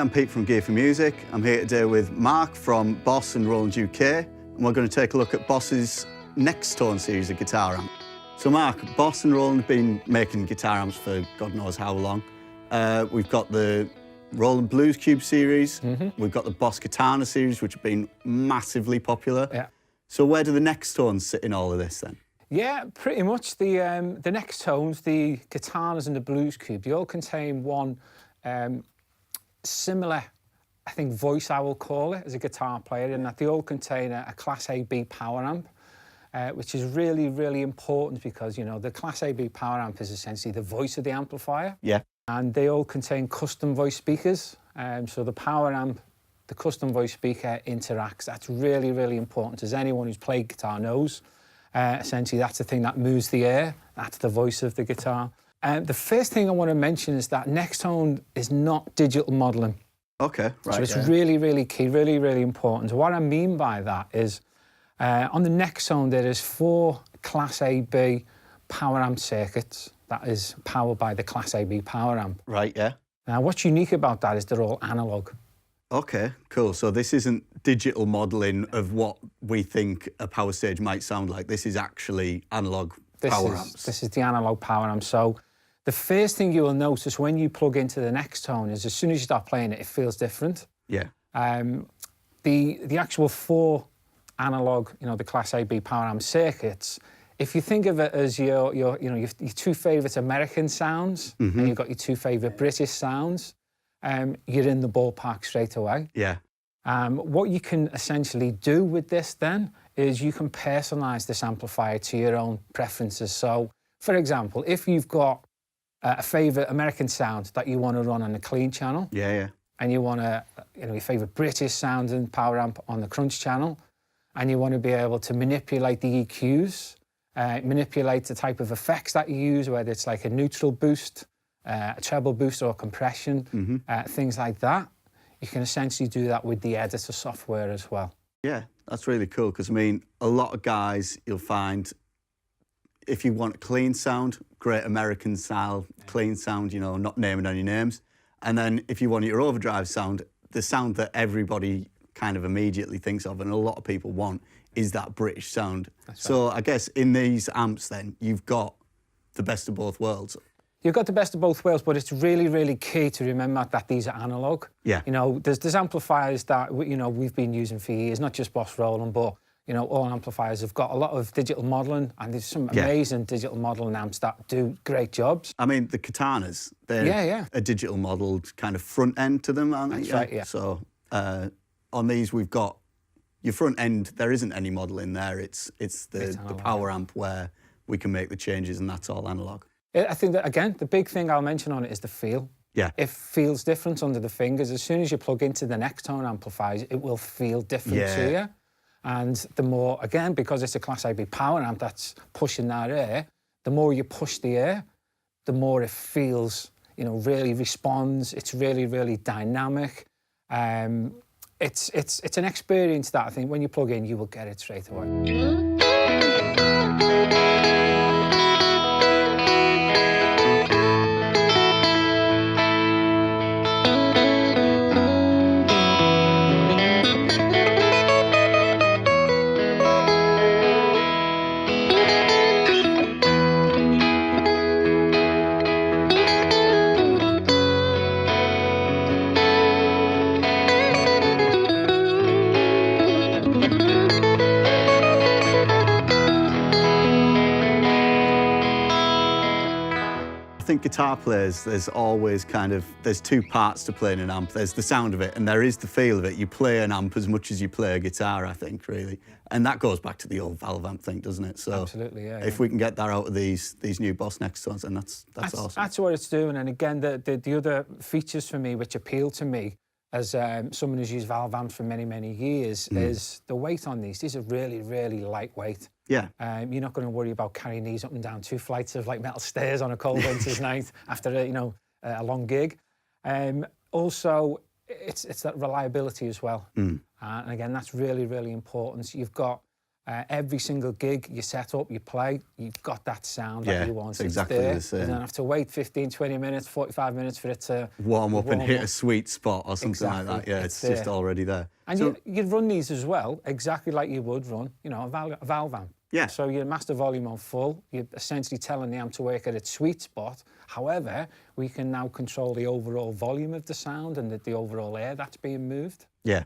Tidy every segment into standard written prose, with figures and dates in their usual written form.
I'm Pete from Gear4music. I'm here today with Mark from Boss and Roland UK, and we're going to take a look at Boss's Nextone series of guitar amps. So Mark, Boss and Roland have been making guitar amps for God knows how long. We've got the Roland Blues Cube series, we've got the Boss Katana series, which have been massively popular. Yeah. So where do the Nextones sit in all of this then? Yeah, pretty much. The Nextones, the Katanas and the Blues Cube, they all contain one similar, I think, voice, I will call it, as a guitar player, in that they all contain a Class AB power amp, which is really, really important because, you know, the Class AB power amp is essentially the voice of the amplifier. Yeah. And they all contain custom voice speakers. So the power amp, the custom voice speaker interacts. That's really, really important, as anyone who's played guitar knows. Essentially, that's the thing that moves the air. That's the voice of the guitar. The first thing I want to mention is that Nextone is not digital modelling. Okay, right. So it's really, really key, really, really important. So what I mean by that is, on the Nextone, there is 4 Class AB power amp circuits that is powered by the Class AB power amp. Right, yeah. Now, what's unique about that is they're all analog. Okay, cool. So this isn't digital modelling of what we think a power stage might sound like. This is actually analog power amps. This is the analog power amp. So the first thing you will notice when you plug into the Nextone is as soon as you start playing it, it feels different. Yeah. The actual 4 analog, you know, the Class AB power amp circuits, if you think of it as your 2 favourite American sounds and you've got your 2 favourite British sounds, you're in the ballpark straight away. Yeah. What you can essentially do with this then is you can personalise this amplifier to your own preferences. So, for example, if you've got a favourite American sound that you want to run on the clean channel, and you want your favourite British sound and power amp on the crunch channel, and you want to be able to manipulate the EQs, manipulate the type of effects that you use, whether it's like a neutral boost, a treble boost or compression, things like that. You can essentially do that with the editor software as well. Yeah, that's really cool because, I mean, a lot of guys you'll find, if you want a clean sound, great American style, clean sound, you know, not naming any names. And then if you want your overdrive sound, the sound that everybody kind of immediately thinks of and a lot of people want is that British sound. So I guess in these amps then, you've got the best of both worlds. You've got the best of both worlds, but it's really, really key to remember that these are analog. Yeah. You know, there's amplifiers that, you know, we've been using for years, not just Boss Roland, but, you know, all amplifiers have got a lot of digital modelling, and there's some amazing digital modelling amps that do great jobs. I mean, the Katanas, they're a digital modelled kind of front end to them, aren't they? That's right, yeah. So on these, we've got your front end, there isn't any modelling there. It's the power amp where we can make the changes, and that's all analog. I think that, again, the big thing I'll mention on it is the feel. Yeah. It feels different under the fingers. As soon as you plug into the Nextone amplifiers, it will feel different to you. And the more, again, because it's a Class AB power amp that's pushing that air, the more you push the air, the more it feels, you know, really responds. It's really, really dynamic. It's an experience that I think when you plug in, you will get it straight away. I think guitar players, there's always there's 2 parts to playing an amp. There's the sound of it and there is the feel of it. You play an amp as much as you play a guitar, I think, really. And that goes back to the old valve amp thing, doesn't it? So absolutely, yeah. If we can get that out of these new Boss Nextones, then that's awesome. That's what it's doing. And again, the other features for me which appeal to me as someone who's used valve amps for many, many years is the weight on these. These are really, really lightweight. Yeah. You're not going to worry about carrying these up and down 2 flights of like metal stairs on a cold winter's night after a long gig. Also, it's that reliability as well. And again, that's really, really important. So you've got Every single gig you set up, you play, you've got that sound that you want. It's exactly the same. You don't have to wait 15, 20 minutes, 45 minutes for it to warm up and hit a sweet spot or something like that. Yeah, it's just already there. And so, you'd run these as well, exactly like you would run, you know, a valve amp. Yeah. So your master volume on full, you're essentially telling the amp to work at its sweet spot. However, we can now control the overall volume of the sound and the overall air that's being moved. Yeah.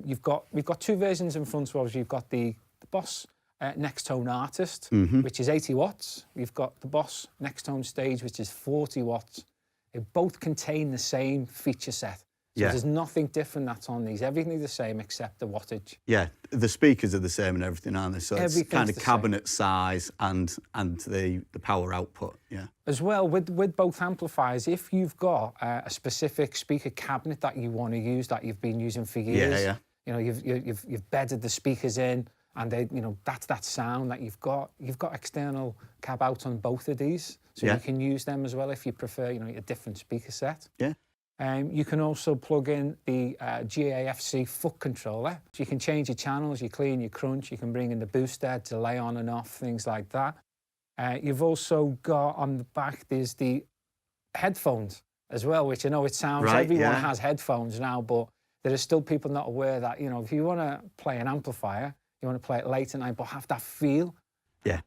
We've got two versions in front of us. You've got the Boss Nextone Artist, which is 80 watts. We've got the Boss Nextone Stage, which is 40 watts. They both contain the same feature set. So there's nothing different that's on these. Everything's the same except the wattage. Yeah, the speakers are the same and everything, aren't they? So it's kind of cabinet size and the power output, yeah. As well, with both amplifiers, if you've got a specific speaker cabinet that you want to use, that you've been using for years, you know, you've bedded the speakers in, and they, you know, that's that sound that you've got external cab out on both of these, so you can use them as well if you prefer, you know, a different speaker set. Yeah. You can also plug in the GAFC foot controller, so you can change your channels, your clean, your crunch, you can bring in the booster, delay on and off, things like that. You've also got on the back, there's the headphones as well, which I know it sounds, everyone has headphones now, but there are still people not aware that, you know, if you want to play an amplifier, you want to play it late at night, but have that feel,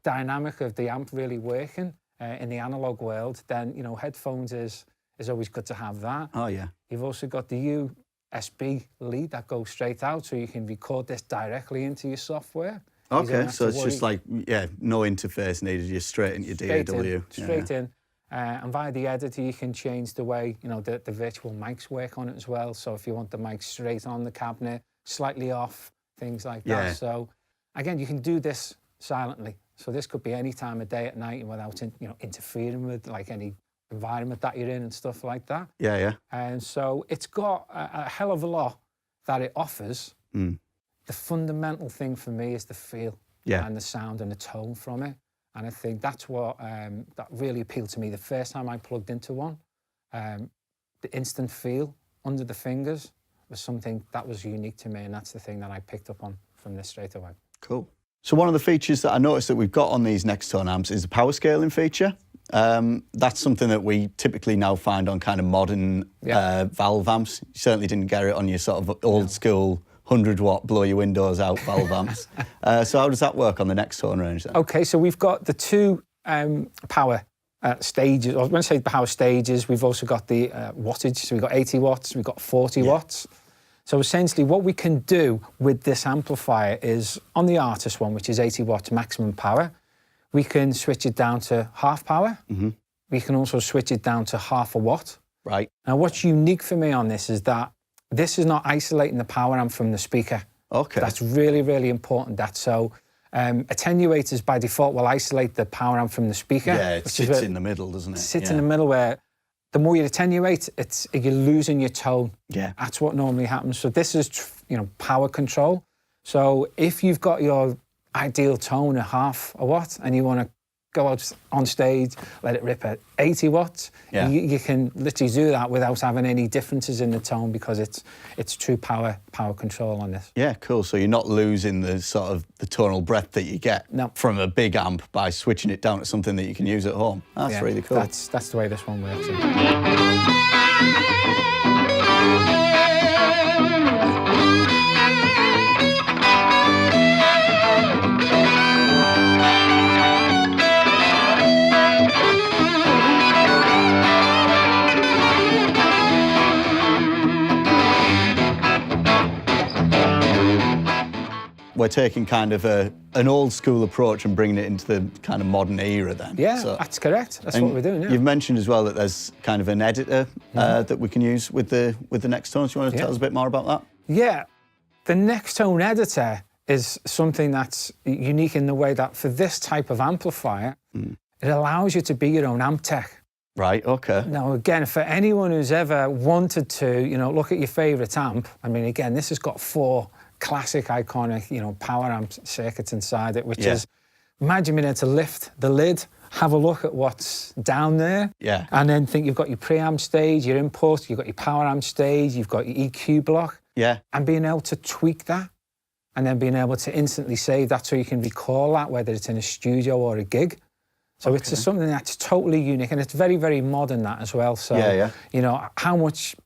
dynamic of the amp really working in the analog world, then, you know, headphones is always good to have that. Oh, yeah. You've also got the USB lead that goes straight out, so you can record this directly into your software. Okay, so it's just like, no interface needed, you're straight into your DAW. Straight in. And via the editor, you can change the way, you know, the virtual mics work on it as well. So if you want the mic straight on the cabinet, slightly off, things like that. So again, you can do this silently. So this could be any time of day at night and without, you know, interfering with like any environment that you're in and stuff like that. Yeah, yeah. And so it's got a hell of a lot that it offers. The fundamental thing for me is the feel and the sound and the tone from it. And I think that's what that really appealed to me the first time I plugged into one. The instant feel under the fingers was something that was unique to me, and that's the thing that I picked up on from this straight away. Cool. So one of the features that I noticed that we've got on these Nextone amps is the power scaling feature. That's something that we typically now find on kind of modern valve amps. You certainly didn't get it on your sort of old school 100-watt blow your windows out valve amps. So how does that work on the Nextone range then? Okay, so we've got the two power stages, or when I say power stages, we've also got the wattage. So we've got 80 watts, we've got 40 watts. So essentially what we can do with this amplifier is, on the Artist one, which is 80 watts maximum power, we can switch it down to half power. We can also switch it down to half a watt. Right. Now what's unique for me on this is that this is not isolating the power amp from the speaker. Okay. That's really, really important. Attenuators by default will isolate the power amp from the speaker. Yeah, it sits in the middle, doesn't it? It sits in the middle, where the more you attenuate, you're losing your tone. Yeah. That's what normally happens. So this is, you know, power control. So if you've got your ideal tone at half a watt and you want to go out on stage, let it rip at 80 watts, you can literally do that without having any differences in the tone, because it's true power control on this. Yeah, cool. So you're not losing the sort of the tonal breadth that you get from a big amp by switching it down to something that you can use at home. That's really cool. That's the way this one works. We're taking kind of an old school approach and bringing it into the kind of modern era then. Yeah, so, that's correct. That's what we're doing, You've mentioned as well that there's kind of an editor that we can use with the Nextone. Do you want to tell us a bit more about that? Yeah, the Nextone editor is something that's unique in the way that for this type of amplifier, it allows you to be your own amp tech. Right, okay. Now, again, for anyone who's ever wanted to, you know, look at your favourite amp, I mean, again, this has got 4 classic, iconic, you know, power amp circuits inside it, which is, imagine being able to lift the lid, have a look at what's down there, and then think you've got your preamp stage, your input, you've got your power amp stage, you've got your EQ block, and being able to tweak that and then being able to instantly save that so you can recall that, whether it's in a studio or a gig. So it's just something that's totally unique, and it's very, very modern, that as well. So, you know, how much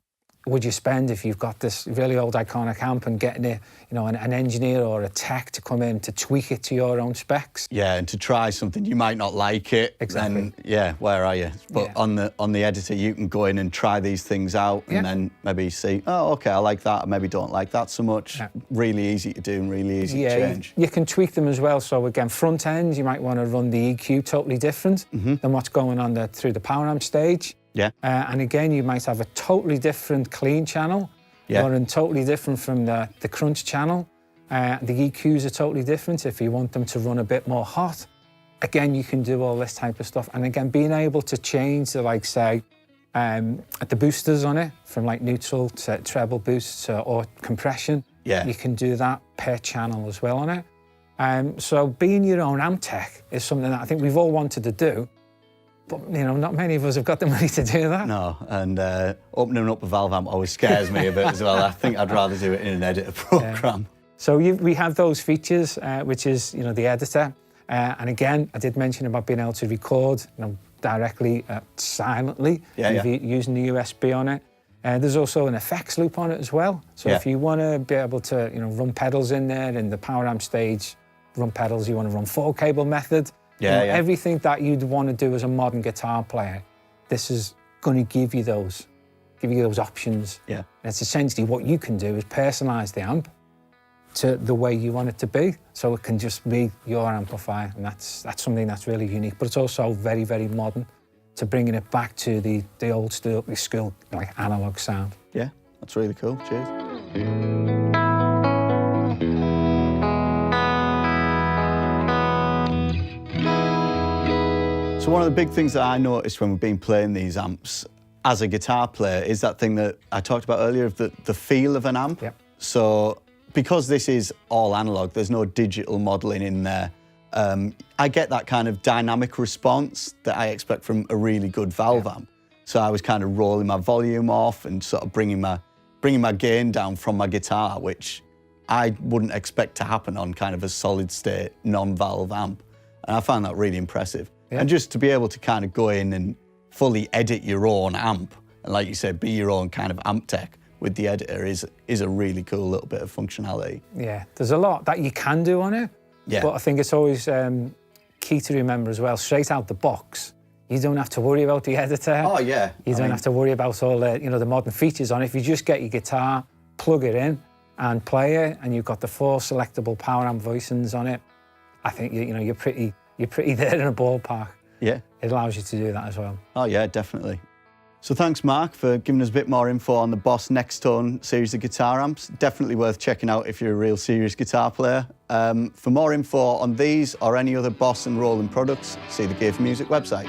would you spend if you've got this really old iconic amp and getting it, you know, an engineer or a tech to come in to tweak it to your own specs? Yeah, and to try something, you might not like it. Exactly. And yeah, where are you? But on the editor, you can go in and try these things out, and then maybe see, oh, okay, I like that, or maybe don't like that so much. Really easy to do and really easy to change. You can tweak them as well. So again, front end, you might want to run the EQ totally different than what's going on through the power amp stage. And again, you might have a totally different clean channel, or totally different from the crunch channel. The EQs are totally different if you want them to run a bit more hot. Again, you can do all this type of stuff. And again, being able to change the, like, say, the boosters on it, from like neutral to treble boosts or compression. You can do that per channel as well on it. So being your own amp tech is something that I think we've all wanted to do. But, you know, not many of us have got the money to do that. No, and opening up a valve amp always scares me a bit as well. I think I'd rather do it in an editor program. So we have those features, which is, you know, the editor. And again, I did mention about being able to record, you know, directly, silently, using the USB on it. There's also an effects loop on it as well. So if you want to be able to, you know, run pedals in there, in the power amp stage, run pedals, you want to run 4-cable method. Everything that you'd want to do as a modern guitar player, this is going to give you those options. And it's essentially what you can do is personalize the amp to the way you want it to be, so it can just be your amplifier, and that's something that's really unique. But it's also very, very modern, to bringing it back to the old school, like analog sound. Yeah, that's really cool. Cheers. So one of the big things that I noticed when we've been playing these amps as a guitar player is that thing that I talked about earlier of the feel of an amp. So because this is all analog, there's no digital modeling in there. I get that kind of dynamic response that I expect from a really good valve amp. So I was kind of rolling my volume off and sort of bringing my gain down from my guitar, which I wouldn't expect to happen on kind of a solid state non-valve amp. And I found that really impressive. And just to be able to kind of go in and fully edit your own amp, and like you said, be your own kind of amp tech with the editor is a really cool little bit of functionality. There's a lot that you can do on it. But I think it's always key to remember as well, straight out the box, you don't have to worry about the editor. You don't have to worry about all the, you know, the modern features on it. If you just get your guitar, plug it in and play it, and you've got the 4 selectable power amp voicings on it, I think you're pretty there in a ballpark. It allows you to do that as well. Oh yeah, definitely. So thanks, Mark, for giving us a bit more info on the Boss Nextone series of guitar amps. Definitely worth checking out if you're a real serious guitar player. For more info on these or any other Boss and Roland products, see the Gear4music website.